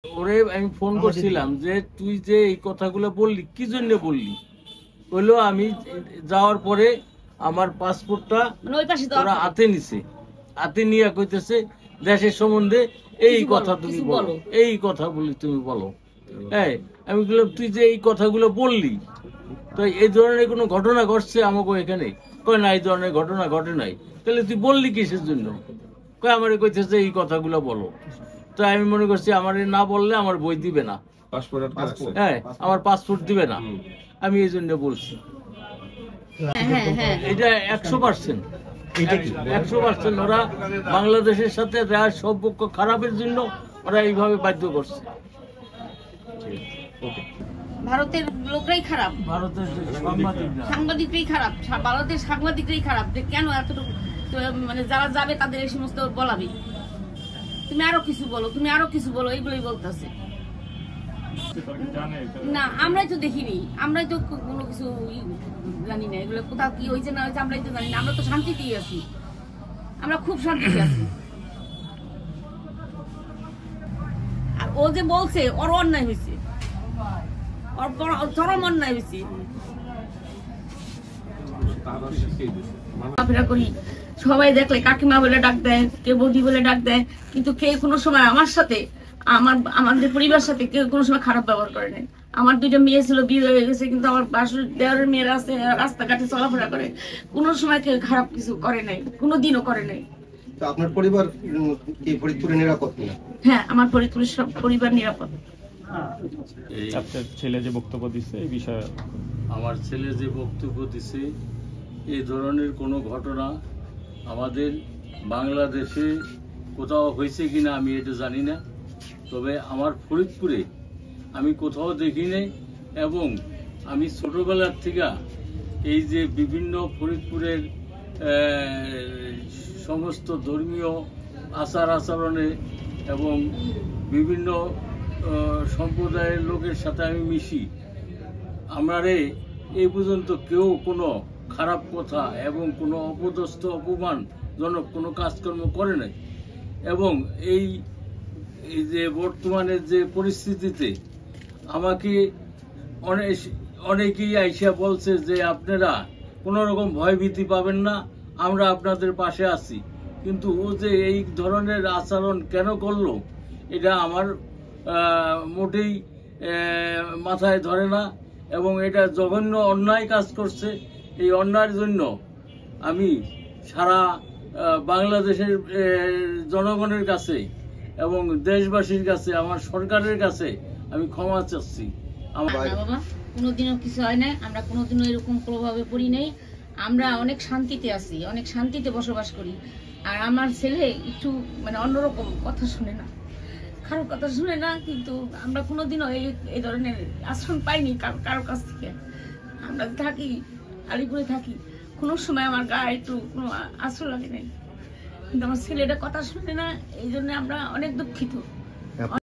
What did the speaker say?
ওরে আমি ফোন করছিলাম যে তুই যে এই কথাগুলো বললি কি জন্য বললি, বললো আমি যাওয়ার পরে আমার পাসপোর্টটা ওরা হাতে নিছে, হাতে নিয়ে কইতেছে দেশের সম্বন্ধে এই কথা তুমি বলো, এই কথা বলি তুমি বলো। হ্যাঁ, আমি বললাম তুই যে এই কথাগুলো বললি তো এই ধরনের কোনো ঘটনা ঘটছে আমাকে এখানে? কয় না, এই ধরনের ঘটনা ঘটে নাই। তাহলে তুই বললি কিসের জন্য? কয় আমার কইতেছে এই কথাগুলো বলো। তো আমি মনে করছি আমার না বললে আমার বই দিবে না, হ্যাঁ আমার পাসপোর্ট দিবে না, আমি এই জন্য বলছি। এটা 100%, 100% ওরা বাংলাদেশের সাথে দেওয়ার সম্পর্ক খারাপের জন্য ওরা এইভাবে বাধ্য করছে। ভারতের লোকরাই খারাপ, ভারতের সাংবাদিকরাই খারাপ, ভারতের সাংবাদিকরাই খারাপ। যে কেন এতটুকু মানে যারা যাবে তাদের এই সমস্ত বলাবে, তুমি আরো কিছু বলো, তুমি আরো কিছু বলো, এইগুলোই বলতেছে। না আমরাই তো দেখিনি, আমরাই তো কোনো কিছু জানি না, এগুলো কোথাও কি হয়েছে না হয়েছে আমরাই তো জানি না। আমরা তো শান্তিতেই আছি, আমরা খুব শান্তিতে আছি। আর ও যে বলছে ওর অন্যায় হয়েছে, ওর চরম অন্যায় হয়েছে। করি সবাই দেখলে কাকিমা বলে ডাক দেয়, কেউ বৌদি বলে ডাক দেয়, কিন্তু কেউ কোনো সময় আমার সাথে আমাদের পরিবার সাথে কেউ কোনো সময় খারাপ ব্যবহার করে নাই। আমার দুইটা মেয়ে ছিল, বিয়ে হয়ে গেছে, কিন্তু আমার বাসুর দেওয়ারের মেয়েরা আছে, রাস্তাঘাটে চলাফেরা করে, কোনো সময় কেউ খারাপ কিছু করে নাই, কোনোদিনও করে নাই। আপনার পরিবার কি ফরিদপুরে নিরাপদ না? হ্যাঁ, আমার ফরিদপুরের সব পরিবার নিরাপদ। আপনার ছেলে যে বক্তব্য দিচ্ছে এই বিষয়ে, আমার ছেলে যে বক্তব্য দিছে এই ধরনের কোনো ঘটনা আমাদের বাংলাদেশে কোথাও হয়েছে কিনা আমি এটা জানি না, তবে আমার ফরিদপুরে আমি কোথাও দেখি নাই। এবং আমি ছোটবেলার থেকে এই যে বিভিন্ন ফরিদপুরের সমস্ত ধর্মীয় আচার আচরণে এবং বিভিন্ন সম্প্রদায়ের লোকের সাথে আমি মিশি, আমারে এই পর্যন্ত কেউ কোনো খারাপ কথা এবং কোনো অপদস্থ অপমানজনক কোনো কাজকর্ম করে নাই। এবং এই যে বর্তমানে যে পরিস্থিতিতে আমাকে অনেকেই আইসা বলছে যে আপনারা কোনো রকম ভয়ভীতি পাবেন না, আমরা আপনাদের পাশে আছি। কিন্তু ও যে এই ধরনের আচরণ কেন করলো এটা আমার মোটেই মাথায় ধরে না, এবং এটা জঘন্য অন্যায় কাজ করছে। এই অন্যায়ের জন্য আমি সারা বাংলাদেশের জনগণের কাছে এবং দেশবাসীর কাছে, আমার সরকারের কাছে আমি ক্ষমা চাচ্ছি। বাবা কোনোদিনও কিছু হয় না, আমরা কোনোদিনও এরকম প্রভাবে পড়ি নাই, আমরা অনেক শান্তিতে আছি, অনেক শান্তিতে বসবাস করি। আর আমার ছেলে একটু মানে অন্যরকম কথা শুনে না, কারোর কথা শুনে না, কিন্তু আমরা কোনোদিনও এই ধরনের আশ্রম পাইনি কারোর কাছ থেকে। আমরা থাকি আলিপুরে থাকি, কোনো সময় আমার গায়ে একটু কোনো আশ্রয় লাগে নাই, কিন্তু আমার ছেলেটা কথা শুনে না, এই জন্য আমরা অনেক দুঃখিত।